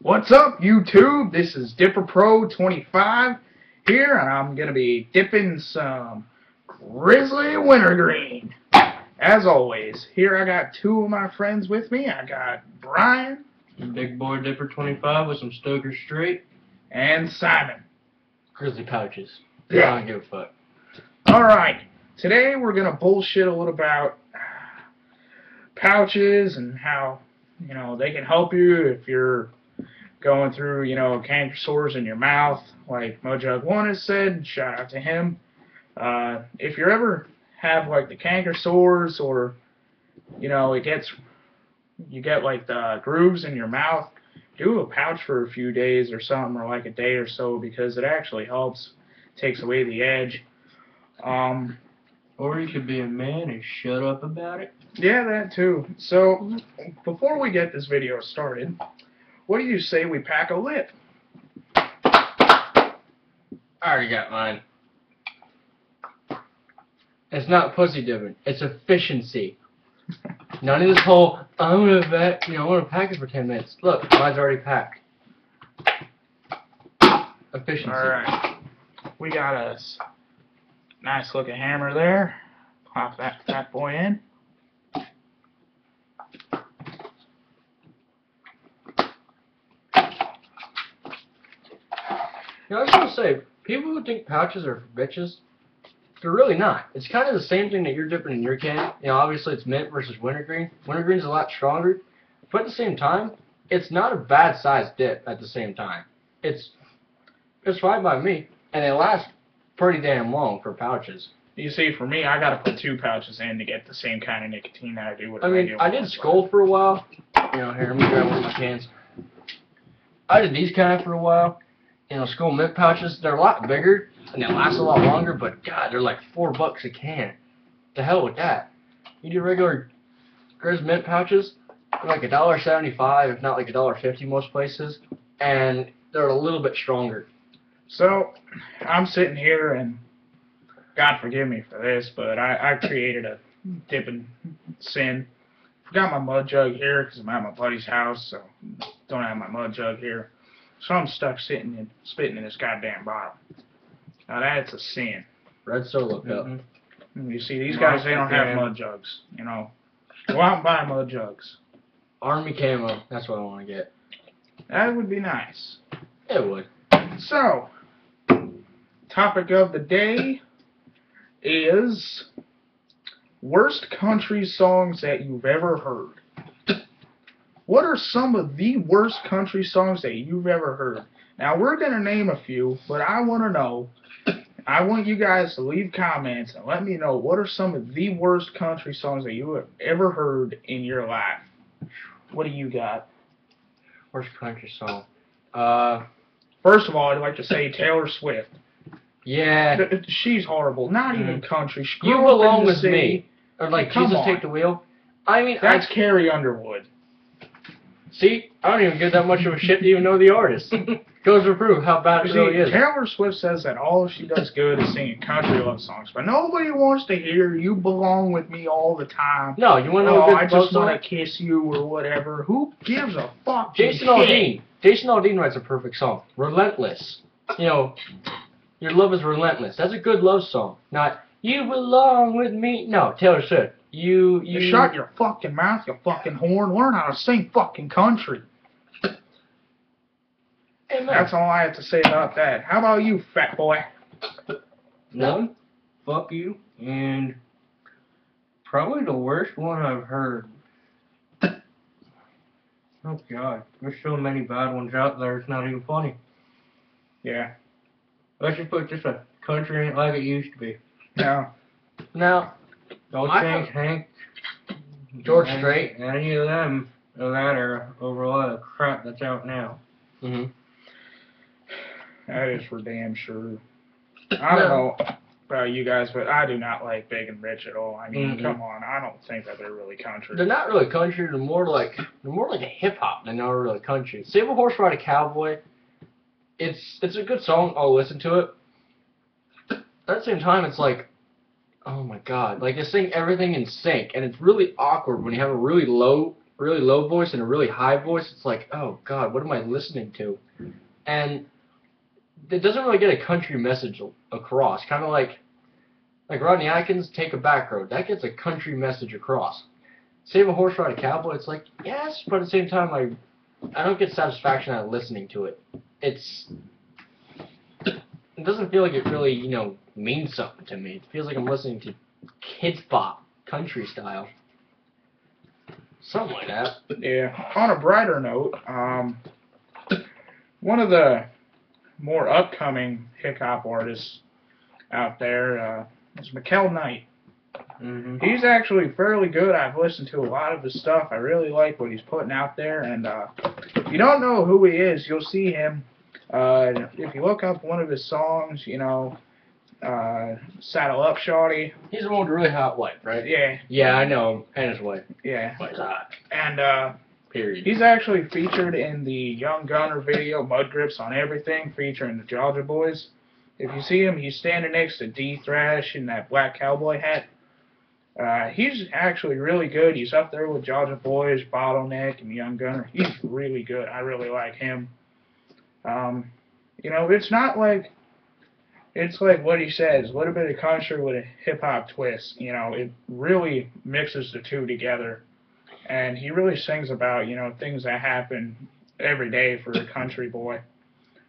What's up, YouTube? This is Dipper Pro 25 here, and I'm going to be dipping some grizzly wintergreen. As always, here I got two of my friends with me. I got Brian. Big boy Dipper 25 with some Stoker Straight. And Simon. Grizzly pouches. Yeah. I don't give a fuck. Alright, today we're going to bullshit a little about pouches and how, they can help you if you're going through, canker sores in your mouth, like Mojug1 has said. Shout out to him. If you ever have like the canker sores, or you get like the grooves in your mouth, do a pouch for a few days or something, or like a day or so, because it actually helps, takes away the edge. Or you could be a man and shut up about it. Yeah, that too. So before we get this video started, what do you say we pack a lip? I already got mine. It's not pussy dipping. It's efficiency. None of this whole, I'm gonna pack it for 10 minutes. Look, mine's already packed. Efficiency. Alright. We got a nice looking hammer there. Pop that fat boy in. I was gonna say, people who think pouches are for bitches, they're really not. It's kind of the same thing that you're dipping in your can. Obviously it's mint versus wintergreen. Wintergreen's a lot stronger, but at the same time, it's not a bad size dip at the same time. It's fine by me, and they last pretty damn long for pouches. You see, for me, I gotta put 2 pouches in to get the same kind of nicotine that I do with a regular I did Skull for a while. Here, let me grab one of my cans. I did these kind of for a while. Skull mint pouches, they're a lot bigger, and they last a lot longer, but God, they're like $4 a can. The hell with that. You do regular Grizz mint pouches, they're like $1.75, if not like $1.50 most places, and they're a little bit stronger. So, I'm sitting here, and God forgive me for this, but I created a dipping sin. Got my mud jug here because I'm at my buddy's house, so don't have my mud jug here. So I'm stuck spitting in this goddamn bottle. Now that's a sin. Red Solo Cup. You see, these guys, they don't have mud jugs. Go out and buy mud jugs. Army camo, that's what I want to get. That would be nice. It would. So, topic of the day is worst country songs that you've ever heard. What are some of the worst country songs that you've ever heard? Now, we're going to name a few, but I want to know, I want you guys to leave comments and let me know what are some of the worst country songs that you have ever heard in your life. What do you got? Worst country song? First of all, I'd like to say Taylor Swift. Yeah. She's horrible. Not even country. You Belong With Me. Or like Jesus Take the Wheel. That's Carrie Underwood. See, I don't even give that much of a shit to even know the artist. Goes to prove how bad it really is. Taylor Swift says that all she does good is singing country love songs, but nobody wants to hear "You Belong With Me" all the time. No, you want to know I just want to kiss you or whatever. Who gives a fuck? Jason Aldean. Jason Aldean writes a perfect song. Relentless. Your love is relentless. That's a good love song. Not "You Belong With Me." No, Taylor Swift. You shut your fucking mouth, you fucking horn. Learn how to sing fucking country. Amen. That's all I have to say about that. How about you, fat boy? None. Fuck you. And probably the worst one I've heard. Oh God, there's so many bad ones out there. It's not even funny. Yeah. Let's just put this a country ain't like it used to be. No. Now, don't change Hank, George Strait, any of them of that era over a lot of crap that's out now. That is for damn sure. I don't know about you guys, but I do not like Big and Rich at all. I mean, come on, I don't think that they're really country. They're not really country. They're more like a hip hop than they're really country. Save a Horse Ride a Cowboy. It's a good song. I'll listen to it. At the same time, it's like, oh my God, like they sing everything in sync, and it's really awkward when you have a really low really low voice and a really high voice, it's like, oh God, what am I listening to? And it doesn't really get a country message across. Kind of like Rodney Atkins, Take a Back Road. That gets a country message across. Save a Horse, Ride a Cowboy. It's like, yes, but at the same time, I don't get satisfaction out of listening to it. It doesn't feel like it really, means something to me. It feels like I'm listening to kids pop, country style. Something like that. Yeah. On a brighter note, one of the more upcoming hip-hop artists out there is Mikkel Knight. Mm-hmm. He's actually fairly good. I've listened to a lot of his stuff. I really like what he's putting out there. And if you don't know who he is, you'll see him. If you look up one of his songs, Saddle Up Shawty. He's the one with the really hot wife, right? Yeah. Yeah, I know him. And his wife. Yeah. Wife's hot. And period. He's actually featured in the Young Gunner video, Mud Grips on Everything, featuring the Georgia Boys. If you see him, he's standing next to D Thrash in that black cowboy hat. He's actually really good. He's up there with Georgia Boys, Bottleneck, and Young Gunner. He's really good. I really like him. It's not like, it's like what he says, a little bit of country with a hip-hop twist. It really mixes the two together. And he really sings about, things that happen every day for a country boy.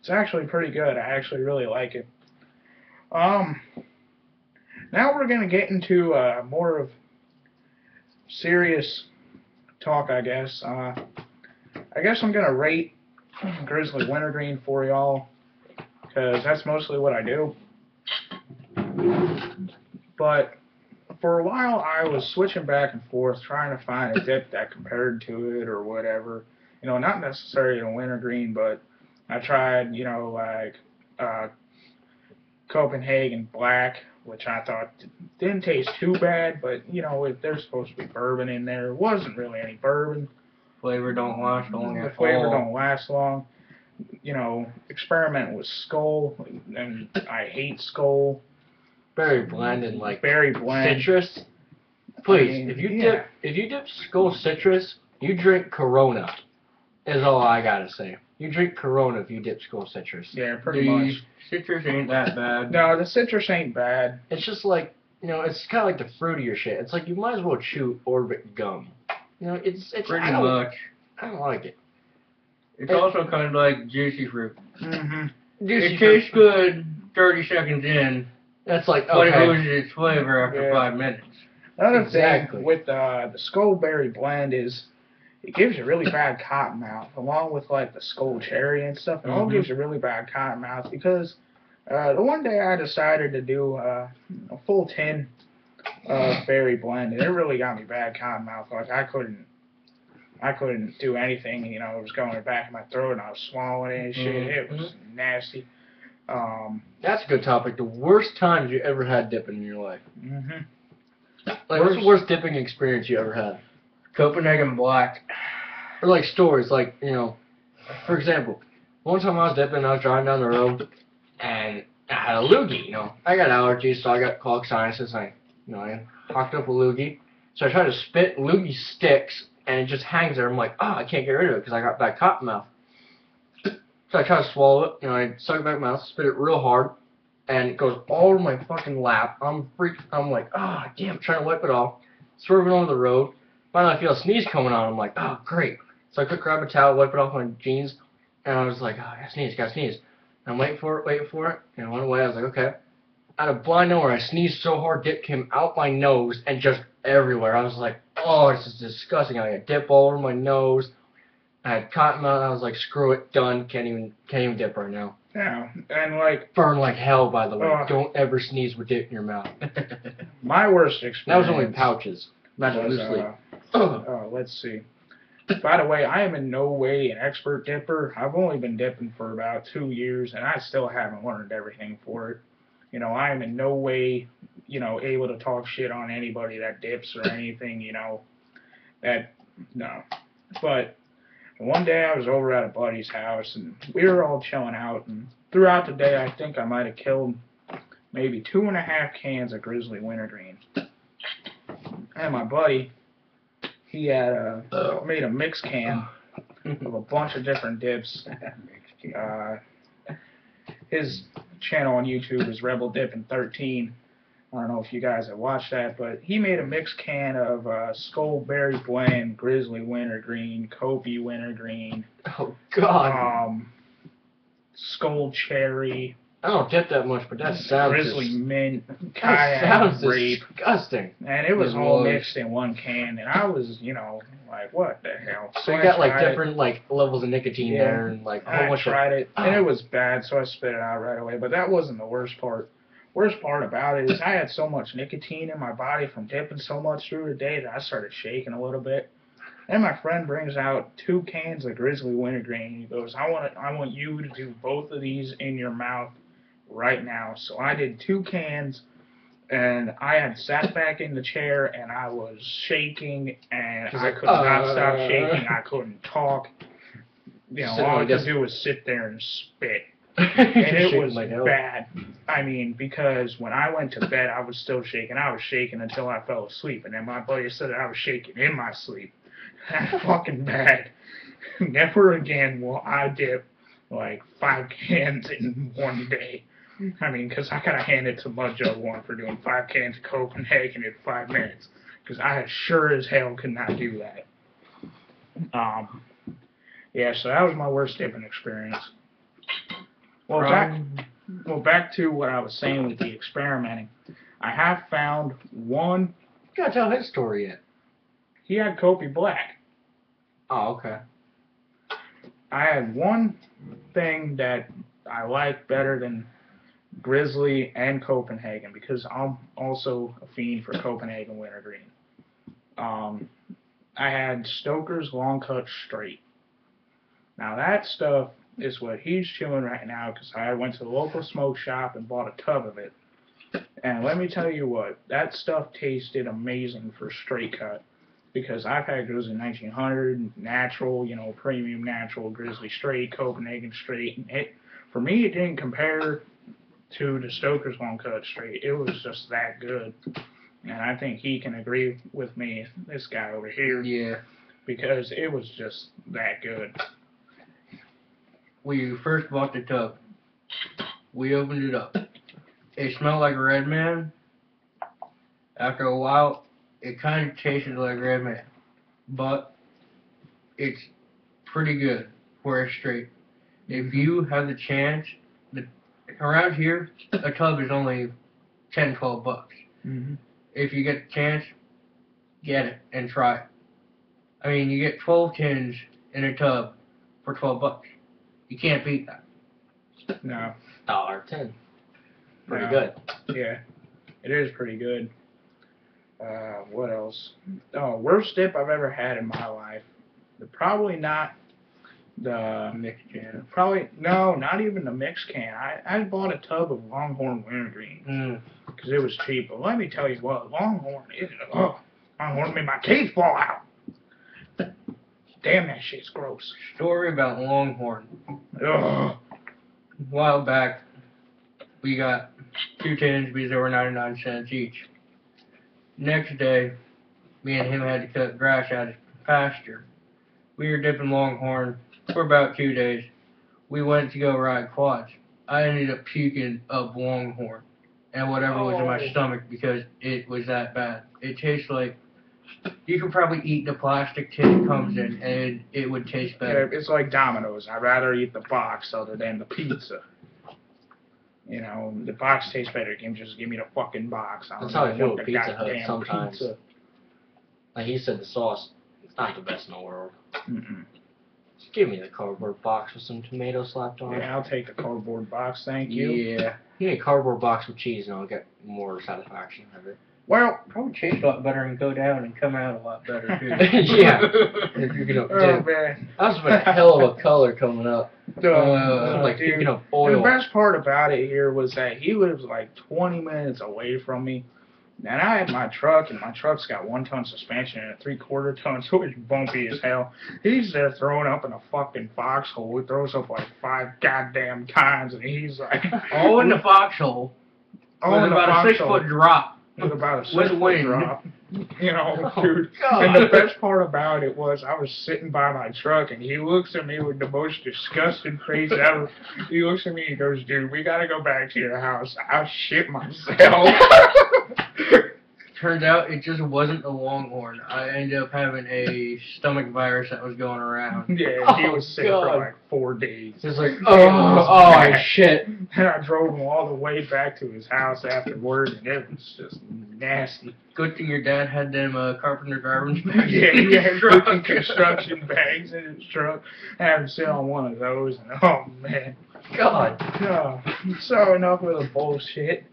It's actually pretty good. I actually really like it. Now we're going to get into more of serious talk, I guess. I guess I'm going to rate Grizzly Wintergreen for y'all, because that's mostly what I do. But for a while, I was switching back and forth, trying to find a dip that compared to it or whatever. Not necessarily a wintergreen, but I tried, Copenhagen Black, which I thought didn't taste too bad, but, if there's supposed to be bourbon in there, it wasn't really any bourbon. Flavor don't last long. The flavor don't last long. Experiment with Skull, and I hate Skull. Berry blend and berry blend. Citrus. Please, if you dip Skull citrus, you drink Corona. Is all I gotta say. You drink Corona if you dip Skull citrus. Yeah, pretty much. Citrus ain't that bad. No, the citrus ain't bad. It's just like, it's kind of like the fruitier shit. It's like you might as well chew Orbit gum. It's pretty much. I don't like it. It's also kind of like juicy fruit. Mm-hmm. It tastes good 30 seconds in, That's like, but okay. it loses its flavor after 5 minutes. Another thing with the Skull Berry blend is it gives you really bad cotton mouth, along with the Skull Cherry and stuff. It all gives you really bad cotton mouth because the one day I decided to do a full tin of berry blend, and it really got me bad cotton mouth. I couldn't do anything. It was going in the back of my throat, and I was swallowing it and shit. It was nasty. That's a good topic. The worst times you ever had dipping in your life. What's the worst dipping experience you ever had? Copenhagen Black. Or stories, for example, one time I was dipping, I was driving down the road, and I had a loogie, I got allergies, so I got clogged sinuses, I hocked up a loogie, so I tried to spit, loogie sticks, and it just hangs there. I'm like, I can't get rid of it because I got bad cotton mouth. So I try to swallow it, I suck it back in my mouth, spit it real hard, and it goes all over my fucking lap. I'm like, damn, trying to wipe it off, swerving over the road. Finally, I feel a sneeze coming on. I'm like, great. So I grab a towel, wipe it off my jeans, and I was like, I gotta sneeze. And I'm waiting for it, and it went away. I was like, okay. Out of blind nowhere, I sneezed so hard, dip came out my nose and just everywhere. I was like, this is disgusting. I got dip all over my nose. I had cotton mouth. I was like, screw it, done. Can't even dip right now. Yeah, and burn like hell. By the way, don't ever sneeze with dip in your mouth. My worst experience. That was only pouches. Not loosely. Let's see. By the way, I am in no way an expert dipper. I've only been dipping for about 2 years, and I still haven't learned everything for it. I am in no way, able to talk shit on anybody that dips or anything, no. But one day I was over at a buddy's house, and we were all chilling out, and throughout the day I think I might have killed maybe 2.5 cans of Grizzly Wintergreen. And my buddy, he had made a mix can of a bunch of different dips. His channel on YouTube is Rebel Dippin 13. I don't know if you guys have watched that, but he made a mixed can of Skull Berry Blend, Grizzly Wintergreen, Kopi Wintergreen. Oh God. Skull Cherry. I don't dip that much, but that sounds Grizzly just, Mint, that Cayenne sounds Grape. disgusting. And it was all mixed in one can, and I was, like, what the hell? So you got like different like levels of nicotine there, and like a whole bunch I tried of. it, and it was bad, so I spit it out right away. But that wasn't the worst part. Worst part about it is I had so much nicotine in my body from dipping so much through the day that I started shaking a little bit. And my friend brings out 2 cans of Grizzly Wintergreen. He goes, I want you to do both of these in your mouth right now. So I did 2 cans, and I had sat back in the chair, and I was shaking, and I could not stop shaking. I couldn't talk. All I could do was sit there and spit. And it was bad. I mean, because when I went to bed, I was still shaking. I was shaking until I fell asleep. And then my buddy said that I was shaking in my sleep. That's fucking bad. Never again will I dip like 5 cans in one day. I mean, because I gotta hand it to Mud Jug One for doing 5 cans of Copenhagen in 5 minutes. Because I sure as hell could not do that. Yeah, so that was my worst dipping experience. Well, back to what I was saying with the experimenting. I have found one. You gotta tell his story yet. He had Kopi Black. Oh, okay. I had one thing that I like better than Grizzly and Copenhagen because I'm also a fiend for Copenhagen Wintergreen. I had Stoker's Long Cut Straight. Now that stuff is what he's chewing right now because I went to the local smoke shop and bought a tub of it. And let me tell you what, that stuff tasted amazing for straight cut because I've had Grizzly 1900, natural, premium natural, Grizzly straight, Copenhagen straight. And for me, it didn't compare to the Stoker's Long Cut Straight. It was just that good. And I think he can agree with me, this guy over here. Yeah. Because it was just that good. We first bought the tub. We opened it up. It smelled like Red Man. After a while, it kind of tasted like Red Man. But it's pretty good for a straight. If you have the chance, around here, a tub is only $10, $12. Mm-hmm. If you get the chance, get it and try it. I mean, you get 12 tins in a tub for $12. You can't beat that. No. $1.10. Pretty No. good. Yeah, it is pretty good. What else? Oh, worst dip I've ever had in my life. Probably not the Mixed can. Probably no, not even the mix can. I bought a tub of Longhorn Wintergreen because it was cheap. But let me tell you what, Longhorn made my teeth fall out. Damn, that shit's gross. Story about Longhorn. Ugh. A while back, we got 2 tins because they were 99 cents each. Next day, me and him had to cut grass out of pasture. We were dipping Longhorn for about 2 days. We went to go ride quads. I ended up puking up Longhorn and whatever was in my stomach because it was that bad. It tastes like you could probably eat the plastic tin it comes in and it would taste better. Yeah, it's like Domino's. I'd rather eat the box other than the pizza. The box tastes better. You can just give me the fucking box. That's how I feel with Pizza Hut sometimes. Pizza. Like he said, the sauce, it's not the best in the world. Mm-mm. Just give me the cardboard box with some tomato slapped on it. Yeah, I'll take the cardboard box, thank you. Yeah. Give me a cardboard box with cheese and I'll get more satisfaction out of it. Well, Probably taste a lot better and go down and come out a lot better too. Yeah. If you're gonna oh dip. man. That's been a hell of a color coming up. Like dude. picking up oil. The best part about it here was that he lives like 20 minutes away from me. And I had my truck, and my truck's got 1-ton suspension and a 3/4 ton, so it's bumpy as hell. He's there throwing up in a fucking foxhole. He throws up like 5 goddamn times, and he's like... All in the foxhole. All in about a 6-foot drop. with about a With 6 foot wind. drop. You know, Oh, dude. God. And the best part about it was I was sitting by my truck and he looks at me with the most disgusting face ever. He looks at me and goes, dude, we gotta go back to your house. I shit myself. Turns out it just wasn't a longhorn. I ended up having a stomach virus that was going around. Yeah, he was sick for God. like 4 days. Just like, was oh bad. shit. And I drove him all the way back to his house after work, and it was just nasty. Good thing your dad had them carpenter garbage bags. Yeah, in he his had truck. freaking construction bags in his truck. I had him sit on one of those, and oh man. God. So enough of the bullshit.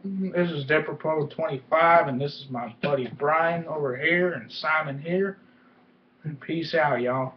This is Dipper Pro 25, and this is my buddy Brian over here and Simon here. Peace out, y'all.